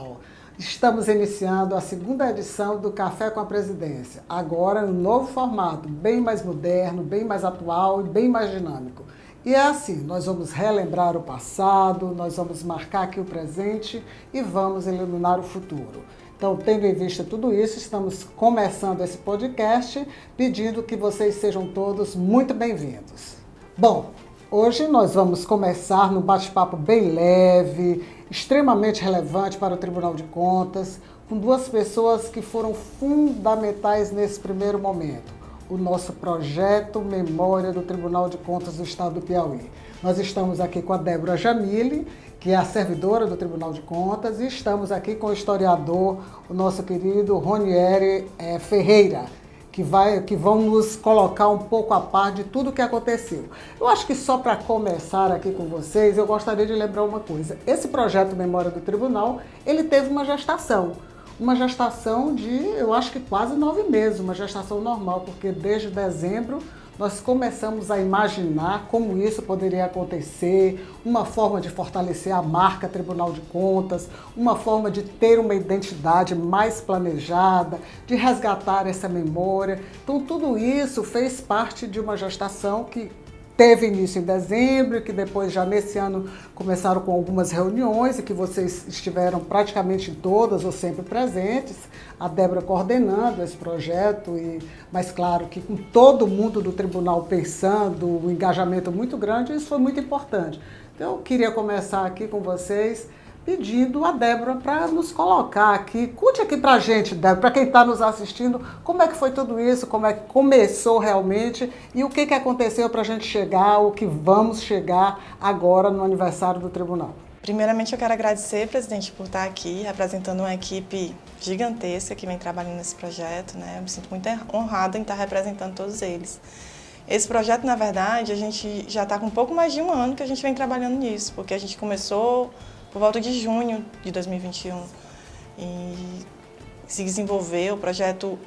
Tribunal. Estamos iniciando a segunda edição do Café com a Presidência, agora no novo formato, bem mais moderno, bem mais atual e bem mais dinâmico. E é assim, nós vamos relembrar o passado, nós vamos marcar aqui o presente e vamos iluminar o futuro. Então, tendo em vista tudo isso, estamos começando esse podcast pedindo que vocês sejam todos muito bem-vindos. Bom, hoje nós vamos começar num bate-papo bem leve, extremamente relevante para o Tribunal de Contas, com duas pessoas que foram fundamentais nesse primeiro momento. O nosso projeto Memória do Tribunal de Contas do Estado do Piauí. Nós estamos aqui com a Débora Jamile, que é a servidora do Tribunal de Contas, e estamos aqui com o historiador, o nosso querido Ronieri Ferreira, que vão nos colocar um pouco a par de tudo o que aconteceu. Eu acho que só para começar aqui com vocês, eu gostaria de lembrar uma coisa. Esse projeto Memória do Tribunal, ele teve uma gestação de, eu acho que quase 9 meses, uma gestação normal, porque desde dezembro nós começamos a imaginar como isso poderia acontecer, uma forma de fortalecer a marca Tribunal de Contas, uma forma de ter uma identidade mais planejada, de resgatar essa memória. Então tudo isso fez parte de uma gestação que teve início em dezembro, que depois já nesse ano começaram com algumas reuniões e que vocês estiveram praticamente todas ou sempre presentes, a Débora coordenando esse projeto, mas claro que com todo mundo do tribunal pensando, um engajamento muito grande, isso foi muito importante. Então eu queria começar aqui com vocês pedindo a Débora para nos colocar aqui, conte aqui para a gente, Débora, para quem está nos assistindo, como é que foi tudo isso, como é que começou realmente e o que aconteceu para a gente chegar, o que vamos chegar agora no aniversário do Tribunal. Primeiramente, eu quero agradecer, presidente, por estar aqui representando uma equipe gigantesca que vem trabalhando nesse projeto, né? Eu me sinto muito honrada em estar representando todos eles. Esse projeto, na verdade, a gente já está com um pouco mais de um ano que a gente vem trabalhando nisso, porque a gente começou por volta de junho de 2021 e se desenvolveu. O projeto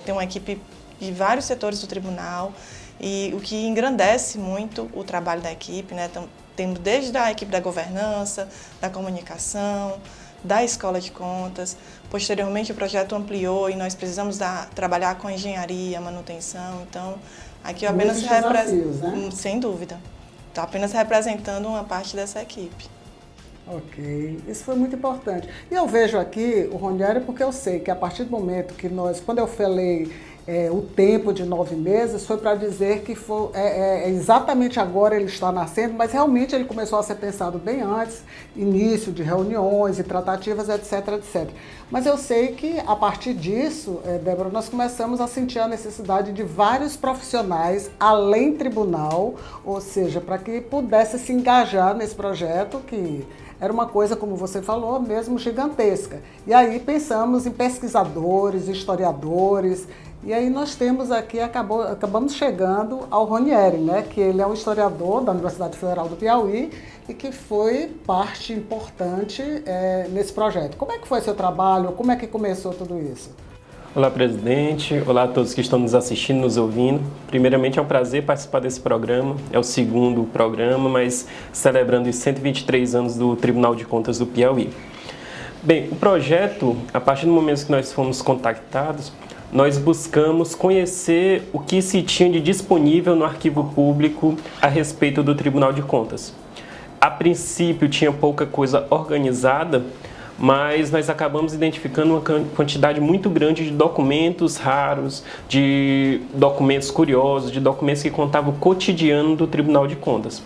tem uma equipe de vários setores do tribunal e o que engrandece muito o trabalho da equipe, né? Tendo desde a equipe da governança, da comunicação, da escola de contas. Posteriormente o projeto ampliou e nós precisamos trabalhar com a engenharia, manutenção. Então aqui eu apenas né? Sem dúvida, estou apenas representando uma parte dessa equipe. Ok, isso foi muito importante. E eu vejo aqui o Ronieri porque eu sei que a partir do momento que quando eu falei o tempo de 9 meses, foi para dizer que exatamente agora ele está nascendo, mas realmente ele começou a ser pensado bem antes, início de reuniões e tratativas, etc, etc. Mas eu sei que a partir disso, Débora, nós começamos a sentir a necessidade de vários profissionais, além tribunal, ou seja, para que pudesse se engajar nesse projeto que era uma coisa, como você falou, mesmo gigantesca. E aí pensamos em pesquisadores, historiadores, e aí nós temos aqui, acabamos chegando ao Ronieri, né, que ele é um historiador da Universidade Federal do Piauí e que foi parte importante nesse projeto. Como é que foi seu trabalho? Como é que começou tudo isso? Olá, presidente. Olá a todos que estão nos assistindo, nos ouvindo. Primeiramente, é um prazer participar desse programa. É o segundo programa, mas celebrando os 123 anos do Tribunal de Contas do Piauí. Bem, o projeto, a partir do momento que nós fomos contactados, nós buscamos conhecer o que se tinha de disponível no arquivo público a respeito do Tribunal de Contas. A princípio, tinha pouca coisa organizada, mas nós acabamos identificando uma quantidade muito grande de documentos raros, de documentos curiosos, de documentos que contavam o cotidiano do Tribunal de Contas.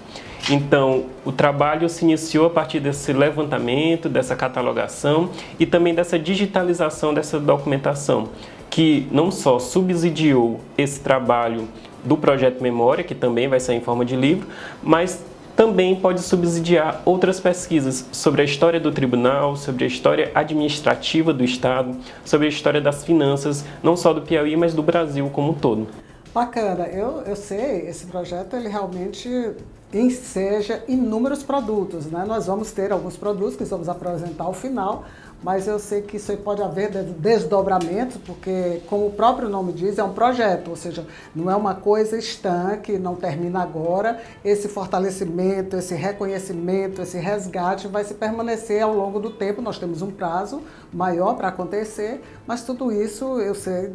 Então, o trabalho se iniciou a partir desse levantamento, dessa catalogação e também dessa digitalização dessa documentação, que não só subsidiou esse trabalho do Projeto Memória, que também vai sair em forma de livro, mas também pode subsidiar outras pesquisas sobre a história do tribunal, sobre a história administrativa do Estado, sobre a história das finanças, não só do Piauí, mas do Brasil como um todo. Bacana, eu sei, esse projeto ele realmente enseja inúmeros produtos, né? Nós vamos ter alguns produtos que vamos apresentar ao final, mas eu sei que isso aí pode haver desdobramentos, porque, como o próprio nome diz, é um projeto, ou seja, não é uma coisa estanque, não termina agora. Esse fortalecimento, esse reconhecimento, esse resgate vai se permanecer ao longo do tempo. Nós temos um prazo maior para acontecer, mas tudo isso eu sei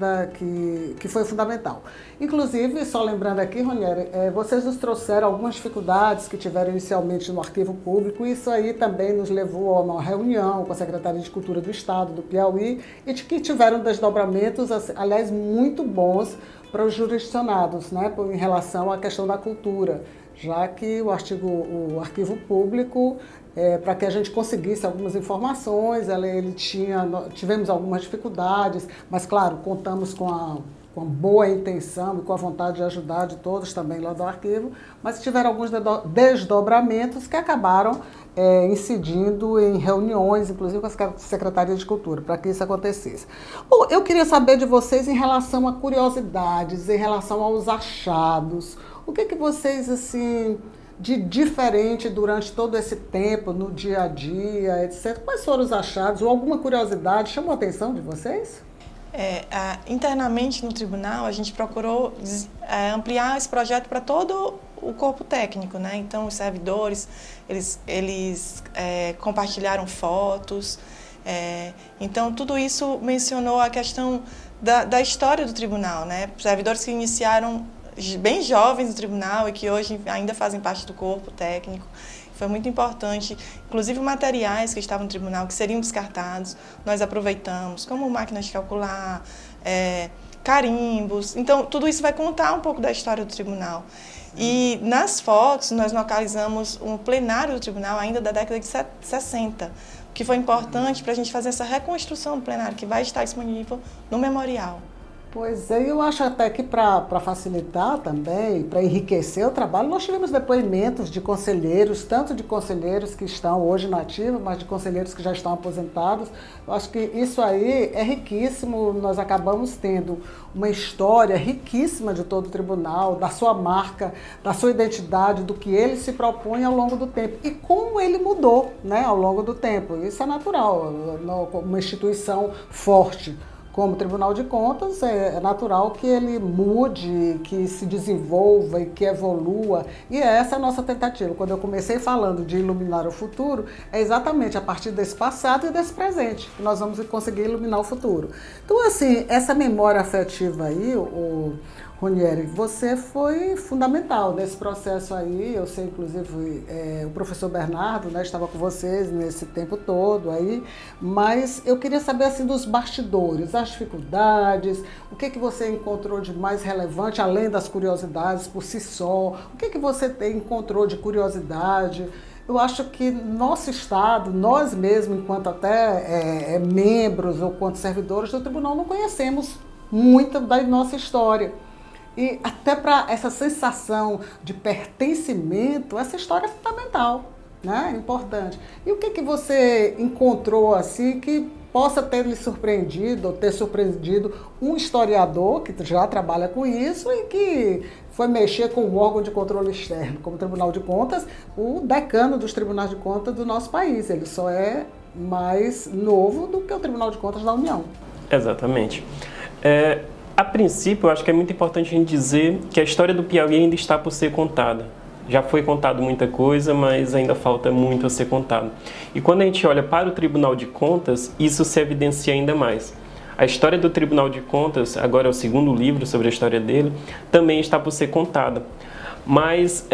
que foi fundamental. Inclusive, só lembrando aqui, Ronieri, vocês nos trouxeram algumas dificuldades que tiveram inicialmente no Arquivo Público, e isso aí também nos levou a uma reunião com a Secretaria de Cultura do Estado do Piauí, e que tiveram desdobramentos, aliás, muito bons para os jurisdicionados, né, em relação à questão da cultura, já que o Arquivo Público, para que a gente conseguisse algumas informações, tivemos algumas dificuldades, mas claro, contamos com boa intenção e com a vontade de ajudar de todos também lá do arquivo, mas tiveram alguns desdobramentos que acabaram incidindo em reuniões, inclusive com a Secretaria de Cultura, para que isso acontecesse. Bom, eu queria saber de vocês em relação a curiosidades, em relação aos achados. O que vocês, assim, de diferente durante todo esse tempo, no dia a dia, etc. Quais foram os achados ou alguma curiosidade chamou a atenção de vocês? Internamente no tribunal, a gente procurou ampliar esse projeto para todo o corpo técnico, né? Então, os servidores, eles compartilharam fotos. Então, tudo isso mencionou a questão da história do tribunal, né? Servidores que iniciaram bem jovens no tribunal e que hoje ainda fazem parte do corpo técnico. Foi muito importante, inclusive materiais que estavam no tribunal, que seriam descartados, nós aproveitamos, como máquinas de calcular, carimbos. Então, tudo isso vai contar um pouco da história do tribunal. E nas fotos, nós localizamos um plenário do tribunal ainda da década de 60, que foi importante para a gente fazer essa reconstrução do plenário, que vai estar disponível no memorial. Pois é, eu acho até que para facilitar também, para enriquecer o trabalho, nós tivemos depoimentos de conselheiros, tanto de conselheiros que estão hoje na ativa, mas de conselheiros que já estão aposentados. Eu acho que isso aí é riquíssimo, nós acabamos tendo uma história riquíssima de todo o tribunal, da sua marca, da sua identidade, do que ele se propõe ao longo do tempo e como ele mudou, né, ao longo do tempo. Isso é natural, uma instituição forte como o Tribunal de Contas, é natural que ele mude, que se desenvolva e que evolua. E essa é a nossa tentativa. Quando eu comecei falando de iluminar o futuro, é exatamente a partir desse passado e desse presente que nós vamos conseguir iluminar o futuro. Então, assim, essa memória afetiva aí, Ronieri, você foi fundamental nesse processo aí. Eu sei, inclusive, o professor Bernardo, né, estava com vocês nesse tempo todo aí, mas eu queria saber, assim, dos bastidores, as dificuldades, o que você encontrou de mais relevante, além das curiosidades por si só, o que você encontrou de curiosidade. Eu acho que nosso Estado, nós mesmos, enquanto até membros ou quanto servidores do tribunal, não conhecemos muito da nossa história. E até para essa sensação de pertencimento, essa história é fundamental, né? Importante. E o que você encontrou assim que possa ter lhe surpreendido ou ter surpreendido um historiador que já trabalha com isso e que foi mexer com o órgão de controle externo, como o Tribunal de Contas, o decano dos tribunais de contas do nosso país. Ele só é mais novo do que o Tribunal de Contas da União. Exatamente. A princípio, eu acho que é muito importante a gente dizer que a história do Piauí ainda está por ser contada. Já foi contado muita coisa, mas ainda falta muito a ser contado. E quando a gente olha para o Tribunal de Contas, isso se evidencia ainda mais. A história do Tribunal de Contas, agora é o segundo livro sobre a história dele, também está por ser contada. Mas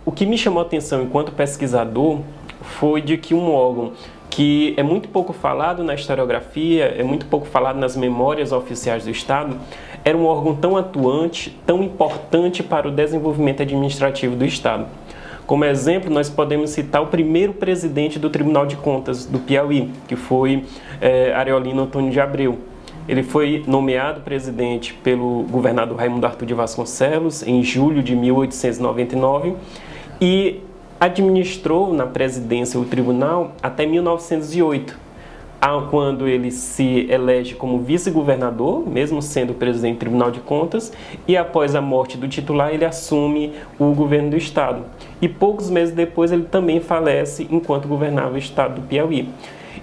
o que me chamou a atenção enquanto pesquisador foi de que um órgão que é muito pouco falado na historiografia, é muito pouco falado nas memórias oficiais do Estado, era um órgão tão atuante, tão importante para o desenvolvimento administrativo do Estado. Como exemplo, nós podemos citar o primeiro presidente do Tribunal de Contas do Piauí, que foi Areolino Antônio de Abreu. Ele foi nomeado presidente pelo governador Raimundo Arthur de Vasconcelos em julho de 1899 e administrou na presidência o tribunal até 1908, quando ele se elege como vice-governador, mesmo sendo presidente do Tribunal de Contas, e após a morte do titular ele assume o governo do Estado. E poucos meses depois ele também falece enquanto governava o Estado do Piauí.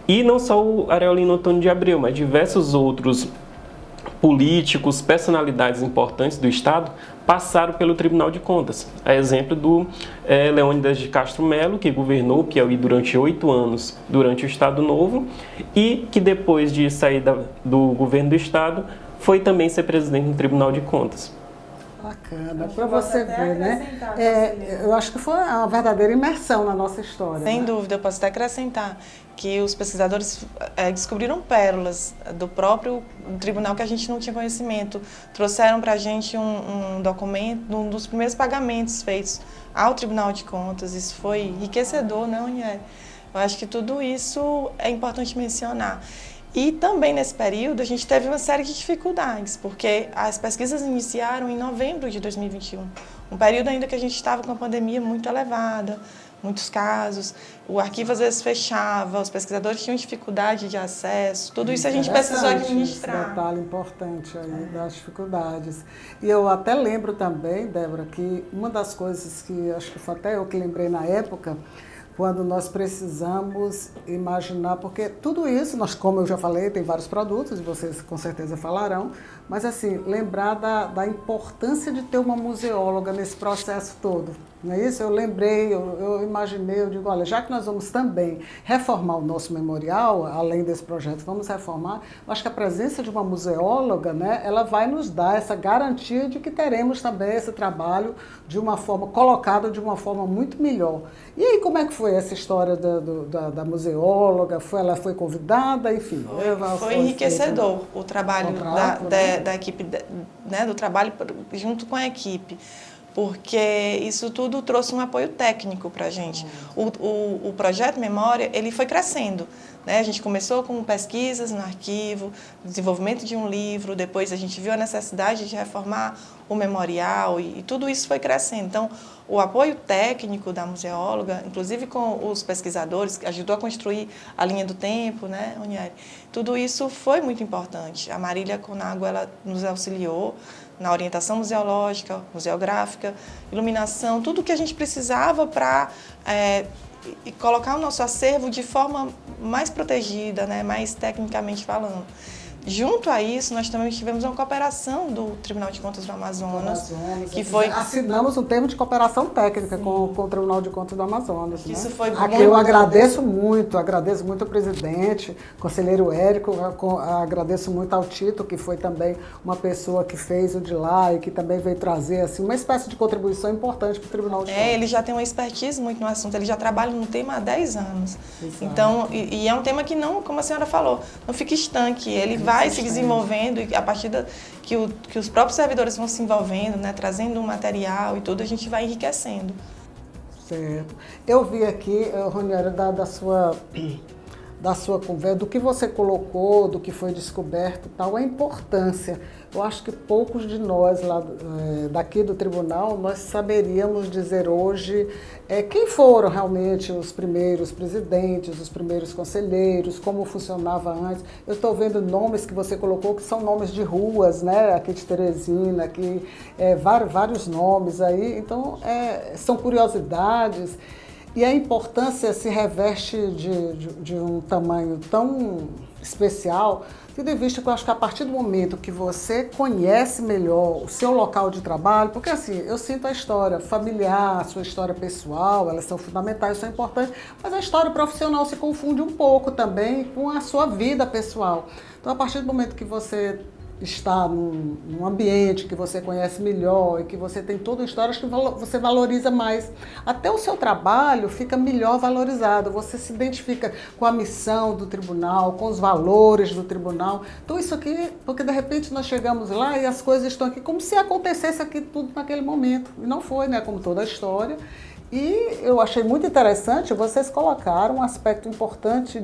E não só o Areolino Antônio de Abreu, mas diversos outros políticos, personalidades importantes do Estado passaram pelo Tribunal de Contas. A exemplo do Leônidas de Castro Melo, que governou Piauí durante 8 anos durante o Estado Novo e que depois de sair do governo do Estado foi também ser presidente do Tribunal de Contas. Bacana, para você ver, né? Eu acho que foi uma verdadeira imersão na nossa história. Sem dúvida, eu posso até acrescentar que os pesquisadores descobriram pérolas do próprio tribunal que a gente não tinha conhecimento. Trouxeram para a gente um documento, um dos primeiros pagamentos feitos ao Tribunal de Contas. Isso foi enriquecedor, né, Ranieri? Eu acho que tudo isso é importante mencionar. E também nesse período a gente teve uma série de dificuldades, porque as pesquisas iniciaram em novembro de 2021, um período ainda que a gente estava com a pandemia muito elevada, muitos casos, o arquivo às vezes fechava, os pesquisadores tinham dificuldade de acesso, tudo isso a gente precisou administrar. Esse detalhe importante aí das dificuldades. E eu até lembro também, Débora, que uma das coisas que acho que foi até eu que lembrei na época, quando nós precisamos imaginar, porque tudo isso, nós, como eu já falei, tem vários produtos, e vocês com certeza falarão, mas assim, lembrar da importância de ter uma museóloga nesse processo todo. Não é isso? Eu lembrei, eu imaginei, eu digo, olha, já que nós vamos também reformar o nosso memorial, além desse projeto, vamos reformar, eu acho que a presença de uma museóloga, né, ela vai nos dar essa garantia de que teremos também esse trabalho de uma forma, colocado de uma forma muito melhor. E aí, como é que foi essa história da museóloga? Ela foi convidada, enfim? Foi enriquecedor o trabalho da equipe, né, do trabalho junto com a equipe, porque isso tudo trouxe um apoio técnico para a gente. O projeto Memória, ele foi crescendo, né? A gente começou com pesquisas no arquivo, desenvolvimento de um livro, depois a gente viu a necessidade de reformar o memorial e tudo isso foi crescendo. Então, o apoio técnico da museóloga, inclusive com os pesquisadores, que ajudou a construir a linha do tempo, né, Ranieri? Tudo isso foi muito importante. A Marília Conago, ela nos auxiliou na orientação museológica, museográfica, iluminação, tudo o que a gente precisava para colocar o nosso acervo de forma mais protegida, né, mais tecnicamente falando. Junto a isso, nós também tivemos uma cooperação do Tribunal de Contas do Amazonas, que foi... Assinamos um termo de cooperação técnica com o Tribunal de Contas do Amazonas. Né? Isso foi muito... Eu agradeço muito ao presidente, conselheiro Érico, agradeço muito ao Tito, que foi também uma pessoa que fez o de lá e que também veio trazer assim, uma espécie de contribuição importante para o Tribunal de Contas. Ele já tem uma expertise muito no assunto, ele já trabalha no tema há 10 anos. Exato. Então, e é um tema que não, como a senhora falou, não fica estanque, ele vai se desenvolvendo e a partir que os próprios servidores vão se envolvendo, né, trazendo um material e tudo, a gente vai enriquecendo. Certo. Eu vi aqui, Ranieri, da sua conversa, do que você colocou, do que foi descoberto e tal, a importância. Eu acho que poucos de nós lá daqui do tribunal, nós saberíamos dizer hoje quem foram realmente os primeiros presidentes, os primeiros conselheiros, como funcionava antes. Eu estou vendo nomes que você colocou que são nomes de ruas, né? Aqui de Teresina, aqui, vários nomes aí. Então, são curiosidades. E a importância se reveste de um tamanho tão especial, tendo em vista que eu acho que a partir do momento que você conhece melhor o seu local de trabalho, porque assim, eu sinto a história familiar, a sua história pessoal, elas são fundamentais, são importantes, mas a história profissional se confunde um pouco também com a sua vida pessoal. Então, a partir do momento que você está num ambiente que você conhece melhor e que você tem toda a história, acho que você valoriza mais. Até o seu trabalho fica melhor valorizado, você se identifica com a missão do tribunal, com os valores do tribunal. Então isso aqui, porque de repente nós chegamos lá e as coisas estão aqui como se acontecesse aqui tudo naquele momento. E não foi, né? Como toda a história. E eu achei muito interessante, vocês colocaram um aspecto importante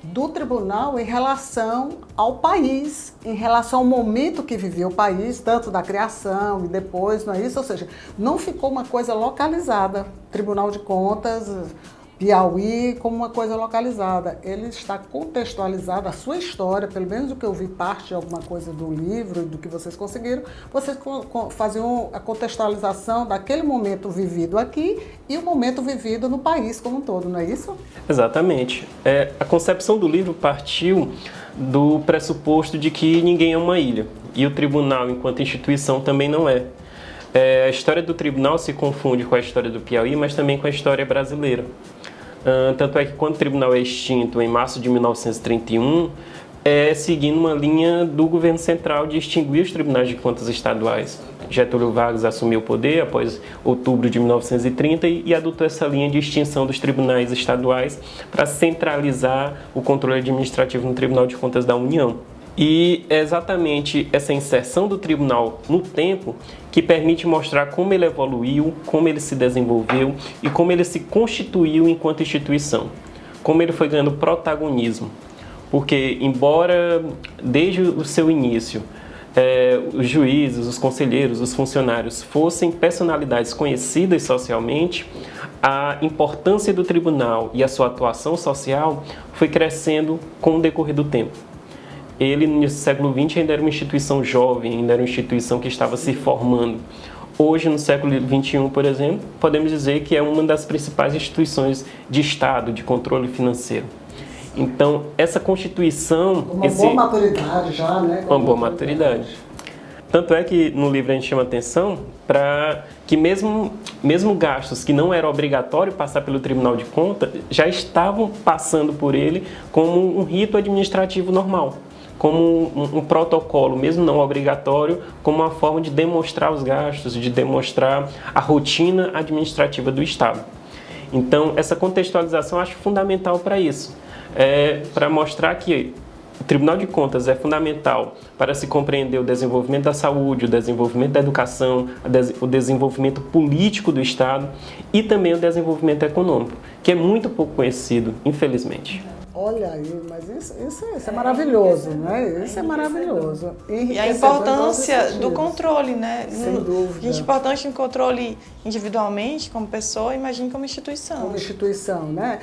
do tribunal em relação ao país, em relação ao momento que vivia o país, tanto da criação e depois, não é isso? Ou seja, não ficou uma coisa localizada. Tribunal de Contas, Piauí como uma coisa localizada. Ele está contextualizado, a sua história, pelo menos o que eu vi parte de alguma coisa do livro e do que vocês conseguiram, vocês faziam a contextualização daquele momento vivido aqui e o momento vivido no país como um todo, não é isso? Exatamente. A concepção do livro partiu do pressuposto de que ninguém é uma ilha e o tribunal, enquanto instituição, também não é. A história do tribunal se confunde com a história do Piauí, mas também com a história brasileira. Tanto é que quando o tribunal é extinto em março de 1931, seguindo uma linha do governo central de extinguir os tribunais de contas estaduais. Getúlio Vargas assumiu o poder após outubro de 1930 e adotou essa linha de extinção dos tribunais estaduais para centralizar o controle administrativo no Tribunal de Contas da União. E é exatamente essa inserção do tribunal no tempo que permite mostrar como ele evoluiu, como ele se desenvolveu e como ele se constituiu enquanto instituição, como ele foi ganhando protagonismo. Porque, embora desde o seu início os juízes, os conselheiros, os funcionários fossem personalidades conhecidas socialmente, a importância do tribunal e a sua atuação social foi crescendo com o decorrer do tempo. Ele, no século XX, ainda era uma instituição jovem, ainda era uma instituição que estava se formando. Hoje, no século XXI, por exemplo, podemos dizer que é uma das principais instituições de Estado, de controle financeiro. Então, essa constituição... Uma boa maturidade já, né? Uma boa maturidade. Tanto é que no livro a gente chama atenção para que mesmo gastos que não era obrigatório passar pelo Tribunal de Contas, já estavam passando por ele como um rito administrativo normal, como um protocolo, mesmo não obrigatório, como uma forma de demonstrar os gastos, de demonstrar a rotina administrativa do Estado. Então, essa contextualização eu acho fundamental para isso, para mostrar que o Tribunal de Contas é fundamental para se compreender o desenvolvimento da saúde, o desenvolvimento da educação, o desenvolvimento político do Estado e também o desenvolvimento econômico, que é muito pouco conhecido, infelizmente. Olha aí, mas isso é maravilhoso, né? Isso é maravilhoso. E a importância do controle, né? Sem dúvida. É importante o controle individualmente, como pessoa, imagine como instituição. Como instituição, né?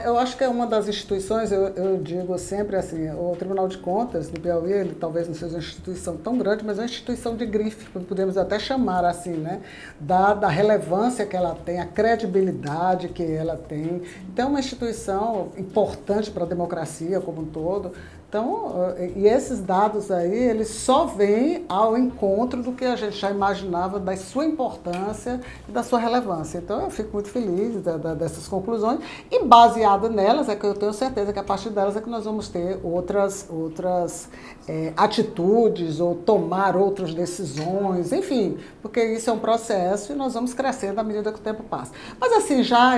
Eu acho que é uma das instituições, eu digo sempre assim, o Tribunal de Contas do Piauí, ele talvez não seja uma instituição tão grande, mas é uma instituição de grife, podemos até chamar assim, né? Dada a relevância que ela tem, a credibilidade que ela tem. Então, é uma instituição importante para a democracia como um todo. Então, e esses dados aí, eles só vêm ao encontro do que a gente já imaginava da sua importância e da sua relevância. Então, eu fico muito feliz dessas conclusões e baseada nelas, é que eu tenho certeza que a partir delas é que nós vamos ter outras atitudes ou tomar outras decisões, enfim, porque isso é um processo e nós vamos crescendo à medida que o tempo passa. Mas assim, já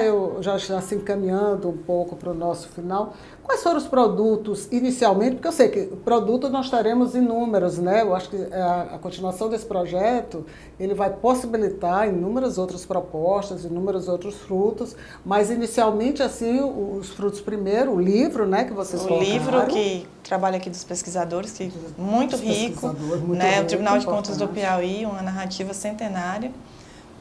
assim, encaminhando um pouco para o nosso final, quais foram os produtos inicialmente? Porque eu sei que produtos nós teremos inúmeros, né? Eu acho que a continuação desse projeto, ele vai possibilitar inúmeras outras propostas, inúmeros outros frutos, mas inicialmente, assim, os frutos primeiro, o livro, né, que vocês colocaram. O livro que trabalha aqui dos pesquisadores, que muito rico, né? O Tribunal de Contas do Piauí, uma narrativa centenária,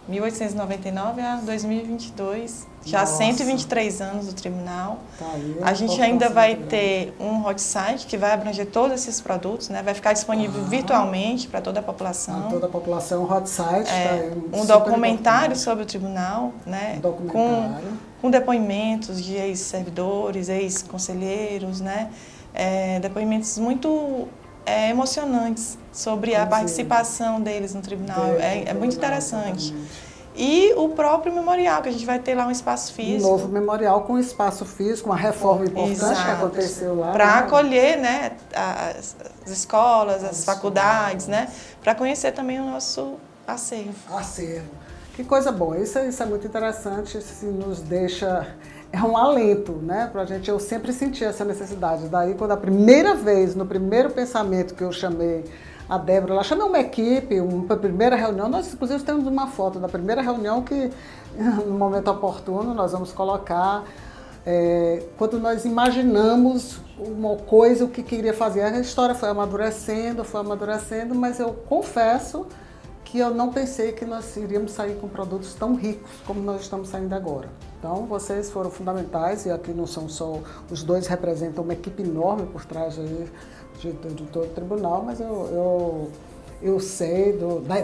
1899 a 2022, já 123 anos do tribunal. Tá aí, a gente ainda vai ter um hot site que vai abranger todos esses produtos, né? Vai ficar disponível virtualmente para toda a população. Para toda a população, hot site. Um documentário sobre o tribunal, né? Com depoimentos de ex-servidores, ex-conselheiros, né? Depoimentos muito emocionantes sobre a participação deles no tribunal. É muito interessante. E o próprio memorial, que a gente vai ter lá um espaço físico. Um novo memorial com espaço físico, uma reforma importante que aconteceu lá. Para acolher, né, as escolas, as faculdades, né, para conhecer também o nosso acervo. Que coisa boa. Isso é muito interessante, isso nos deixa... É um alento, né, pra gente. Eu sempre senti essa necessidade. Daí, quando a primeira vez, no primeiro pensamento que eu chamei a Débora, ela chamou uma equipe, uma primeira reunião, nós inclusive temos uma foto da primeira reunião que, no momento oportuno, nós vamos colocar, quando nós imaginamos uma coisa, o que queria fazer. A história foi amadurecendo, mas eu confesso que eu não pensei que nós iríamos sair com produtos tão ricos como nós estamos saindo agora. Então, vocês foram fundamentais, e aqui não são só os dois, representam uma equipe enorme por trás aí de todo o tribunal, mas eu sei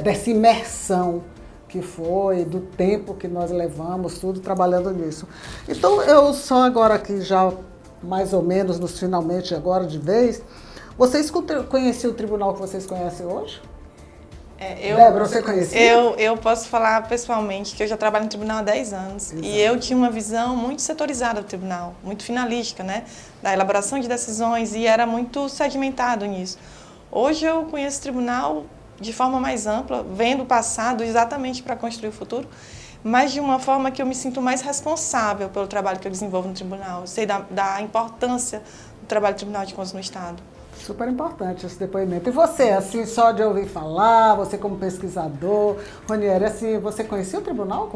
dessa imersão que foi, do tempo que nós levamos, tudo trabalhando nisso. Então, eu só agora aqui, já mais ou menos nos finalmente agora de vez, vocês conheciam o tribunal que vocês conhecem hoje? Débora, você conhecia? Eu posso falar pessoalmente que eu já trabalho no tribunal há 10 anos. Exato. E eu tinha uma visão muito setorizada do tribunal, muito finalística, né? Da elaboração de decisões, e era muito sedimentado nisso. Hoje eu conheço o tribunal de forma mais ampla, vendo o passado exatamente para construir o futuro, mas de uma forma que eu me sinto mais responsável pelo trabalho que eu desenvolvo no tribunal. Eu sei da importância do trabalho do Tribunal de Contas no Estado. Super importante esse depoimento. E você, assim, só de ouvir falar, você como pesquisador, Ronieri, assim, você conhecia o tribunal?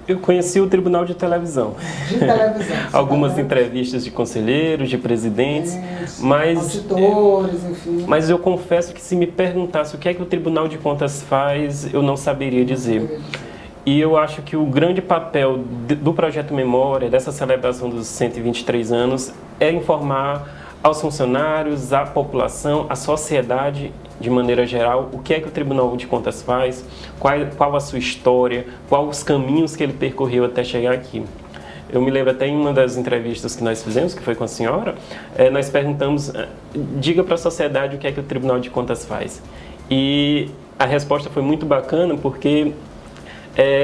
Eu conheci o tribunal de televisão. De televisão. Algumas entrevistas de conselheiros, de presidentes, mas auditores, enfim. Mas eu confesso que se me perguntasse o que é que o Tribunal de Contas faz, eu não saberia dizer. E eu acho que o grande papel do Projeto Memória, dessa celebração dos 123 anos, é informar aos funcionários, à população, à sociedade de maneira geral, o que é que o Tribunal de Contas faz, qual a sua história, quais os caminhos que ele percorreu até chegar aqui. Eu me lembro até em uma das entrevistas que nós fizemos, que foi com a senhora, nós perguntamos, diga para a sociedade o que é que o Tribunal de Contas faz. E a resposta foi muito bacana, porque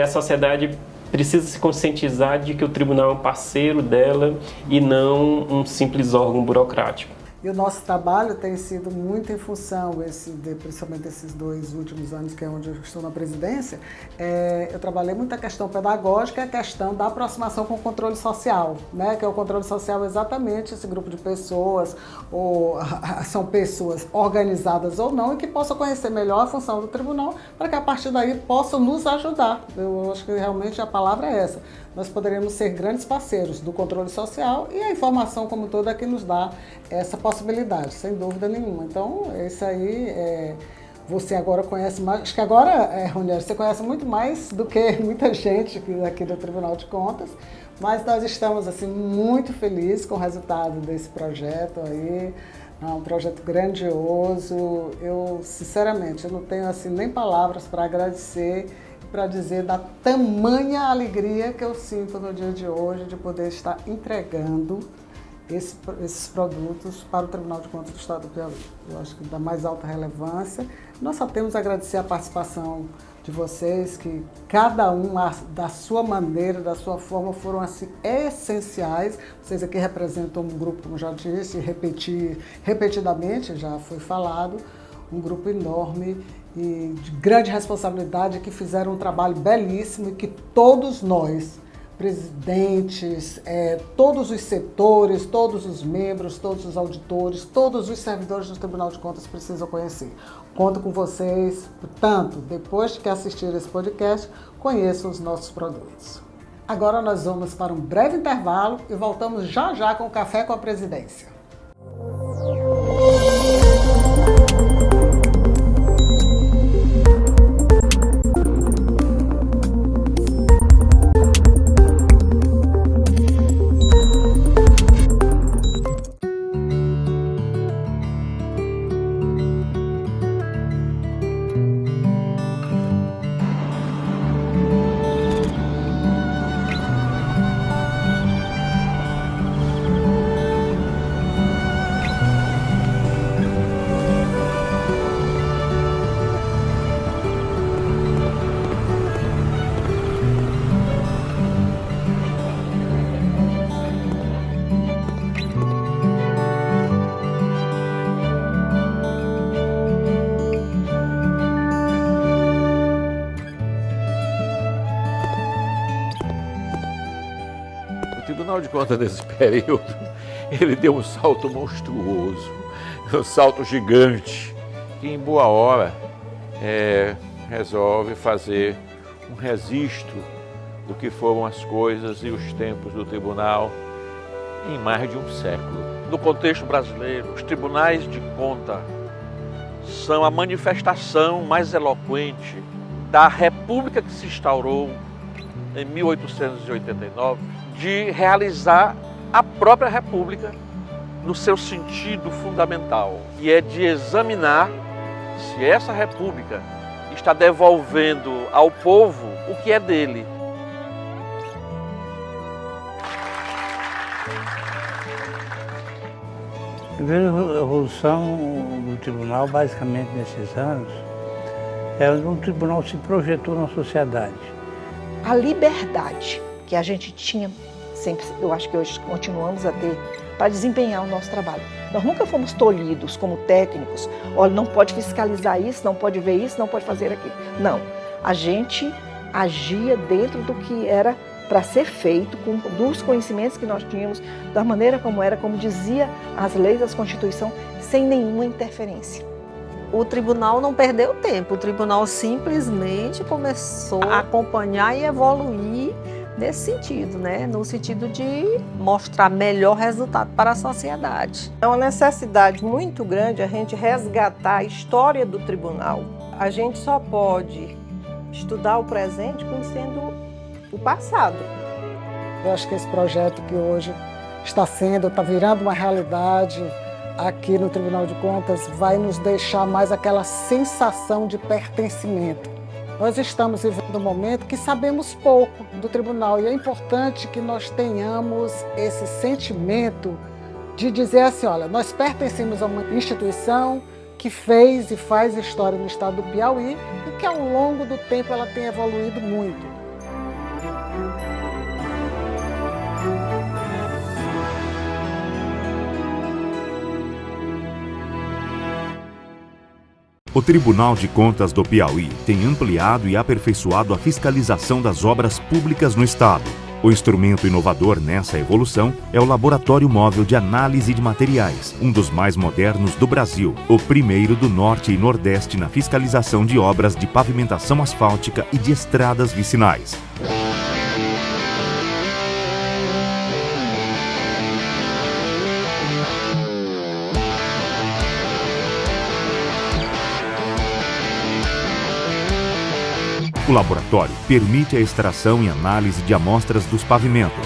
a sociedade precisa se conscientizar de que o tribunal é um parceiro dela e não um simples órgão burocrático. E o nosso trabalho tem sido muito em função, principalmente esses 2 últimos anos, que é onde eu estou na presidência, eu trabalhei muito a questão pedagógica e a questão da aproximação com o controle social, né? Que é o controle social exatamente esse grupo de pessoas, ou são pessoas organizadas ou não, e que possam conhecer melhor a função do tribunal, para que a partir daí possam nos ajudar. Eu acho que realmente a palavra é essa. Nós poderíamos ser grandes parceiros do controle social, e a informação como toda é que nos dá essa possibilidade, sem dúvida nenhuma. Então, isso aí, você agora conhece mais, acho que agora, Ronieri, você conhece muito mais do que muita gente aqui do Tribunal de Contas, mas nós estamos assim, muito felizes com o resultado desse projeto aí. É um projeto grandioso. Eu, sinceramente, eu não tenho assim, nem palavras para agradecer, para dizer da tamanha alegria que eu sinto no dia de hoje de poder estar entregando esses produtos para o Tribunal de Contas do Estado do Piauí. Eu acho que da mais alta relevância. Nós só temos a agradecer a participação de vocês, que cada um, da sua maneira, da sua forma, foram assim, essenciais. Vocês aqui representam um grupo, como já disse, repetidamente, já foi falado, um grupo enorme e de grande responsabilidade, que fizeram um trabalho belíssimo, e que todos nós, presidentes, todos os setores, todos os membros, todos os auditores, todos os servidores do Tribunal de Contas precisam conhecer. Conto com vocês, portanto, depois que assistir esse podcast, conheçam os nossos produtos. Agora nós vamos para um breve intervalo e voltamos já já com o Café com a Presidência. O Tribunal de Contas, nesse período, ele deu um salto monstruoso, um salto gigante, que em boa hora resolve fazer um registro do que foram as coisas e os tempos do tribunal em mais de um século. No contexto brasileiro, os tribunais de conta são a manifestação mais eloquente da república que se instaurou em 1889, de realizar a própria República no seu sentido fundamental, que é de examinar se essa República está devolvendo ao povo o que é dele. A grande evolução do tribunal, basicamente nesses anos, é onde o tribunal se projetou na sociedade. A liberdade que a gente tinha, sempre, eu acho que hoje continuamos a ter, para desempenhar o nosso trabalho. Nós nunca fomos tolhidos como técnicos, olha, não pode fiscalizar isso, não pode ver isso, não pode fazer aquilo. Não, a gente agia dentro do que era para ser feito, dos conhecimentos que nós tínhamos, da maneira como era, como dizia as leis, as Constituição, sem nenhuma interferência. O tribunal não perdeu tempo, o tribunal simplesmente começou a acompanhar e evoluir nesse sentido, né? No sentido de mostrar melhor resultado para a sociedade. É uma necessidade muito grande a gente resgatar a história do tribunal. A gente só pode estudar o presente conhecendo o passado. Eu acho que esse projeto que hoje está virando uma realidade aqui no Tribunal de Contas, vai nos deixar mais aquela sensação de pertencimento. Nós estamos vivendo um momento que sabemos pouco do tribunal e é importante que nós tenhamos esse sentimento de dizer assim, olha, nós pertencemos a uma instituição que fez e faz história no estado do Piauí e que ao longo do tempo ela tem evoluído muito. O Tribunal de Contas do Piauí tem ampliado e aperfeiçoado a fiscalização das obras públicas no estado. O instrumento inovador nessa evolução é o Laboratório Móvel de Análise de Materiais, um dos mais modernos do Brasil, o primeiro do Norte e Nordeste na fiscalização de obras de pavimentação asfáltica e de estradas vicinais. O laboratório permite a extração e análise de amostras dos pavimentos.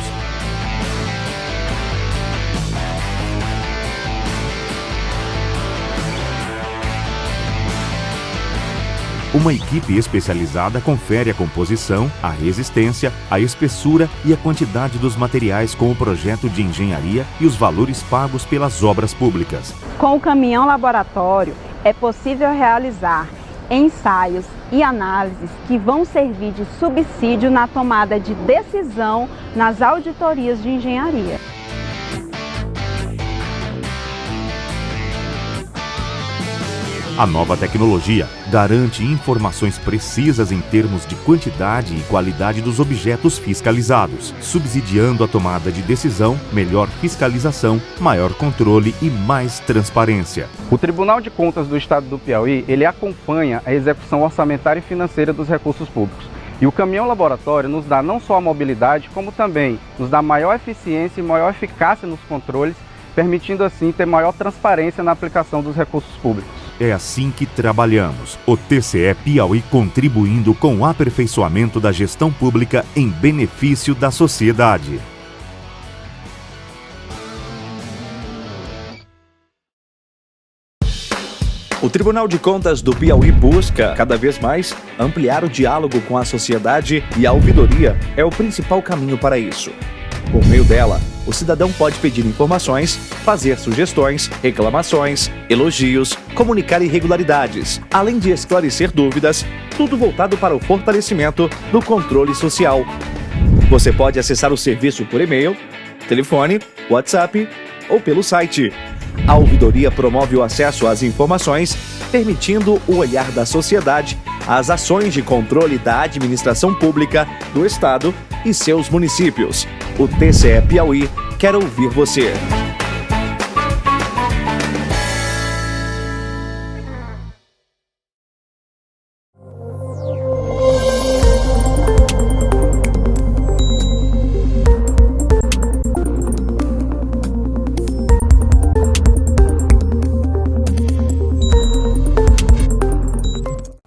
Uma equipe especializada confere a composição, a resistência, a espessura e a quantidade dos materiais com o projeto de engenharia e os valores pagos pelas obras públicas. Com o caminhão laboratório, é possível realizar ensaios e análises que vão servir de subsídio na tomada de decisão nas auditorias de engenharia. A nova tecnologia garante informações precisas em termos de quantidade e qualidade dos objetos fiscalizados, subsidiando a tomada de decisão, melhor fiscalização, maior controle e mais transparência. O Tribunal de Contas do Estado do Piauí, ele acompanha a execução orçamentária e financeira dos recursos públicos. E o caminhão laboratório nos dá não só a mobilidade, como também nos dá maior eficiência e maior eficácia nos controles, permitindo assim ter maior transparência na aplicação dos recursos públicos. É assim que trabalhamos. O TCE Piauí contribuindo com o aperfeiçoamento da gestão pública em benefício da sociedade. O Tribunal de Contas do Piauí busca, cada vez mais, ampliar o diálogo com a sociedade e a ouvidoria é o principal caminho para isso. Por meio dela, o cidadão pode pedir informações, fazer sugestões, reclamações, elogios, comunicar irregularidades, além de esclarecer dúvidas, tudo voltado para o fortalecimento do controle social. Você pode acessar o serviço por e-mail, telefone, WhatsApp ou pelo site. A ouvidoria promove o acesso às informações, permitindo o olhar da sociedade às ações de controle da administração pública do Estado e seus municípios. O TCE Piauí quer ouvir você.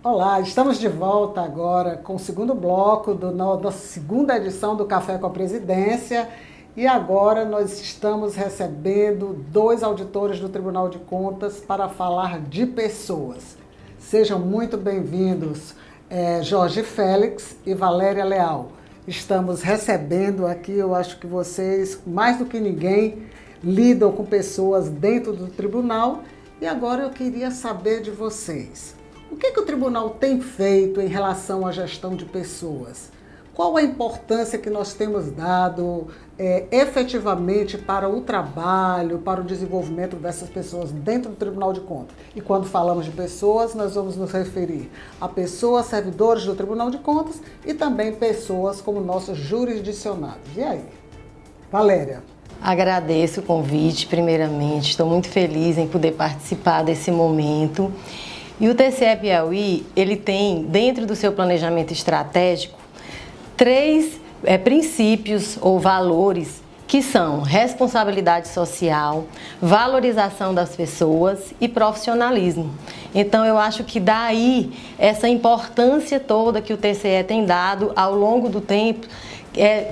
Olá, Olá, estamos de volta agora com o segundo bloco da nossa segunda edição do Café com a Presidência. E agora nós estamos recebendo 2 auditores do Tribunal de Contas para falar de pessoas. Sejam muito bem-vindos, Jorge Félix e Valéria Leal. Estamos recebendo aqui, eu acho que vocês, mais do que ninguém, lidam com pessoas dentro do tribunal. E agora eu queria saber de vocês. O que o tribunal tem feito em relação à gestão de pessoas? Qual a importância que nós temos dado efetivamente para o trabalho, para o desenvolvimento dessas pessoas dentro do Tribunal de Contas? E quando falamos de pessoas, nós vamos nos referir a pessoas servidores do Tribunal de Contas e também pessoas como nossos jurisdicionados. E aí? Valéria? Agradeço o convite, primeiramente. Estou muito feliz em poder participar desse momento. E o TCE Piauí, ele tem, dentro do seu planejamento estratégico, 3 princípios ou valores que são responsabilidade social, valorização das pessoas e profissionalismo. Então, eu acho que daí essa importância toda que o TCE tem dado ao longo do tempo,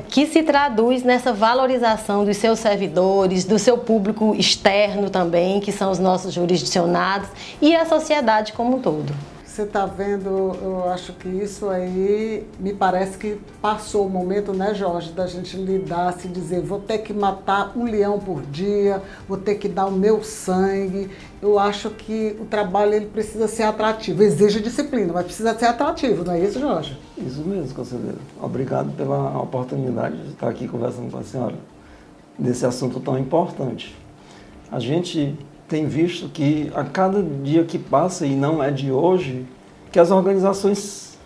que se traduz nessa valorização dos seus servidores, do seu público externo também, que são os nossos jurisdicionados, e a sociedade como um todo. Você está vendo, eu acho que isso aí me parece que passou o momento, né, Jorge, da gente lidar, se dizer, vou ter que matar 1 leão por dia, vou ter que dar o meu sangue. Eu acho que o trabalho ele precisa ser atrativo, exige disciplina, mas precisa ser atrativo, não é isso, Jorge? Isso mesmo, conselheiro. Obrigado pela oportunidade de estar aqui conversando com a senhora desse assunto tão importante. A gente tem visto que a cada dia que passa, e não é de hoje, que as organizações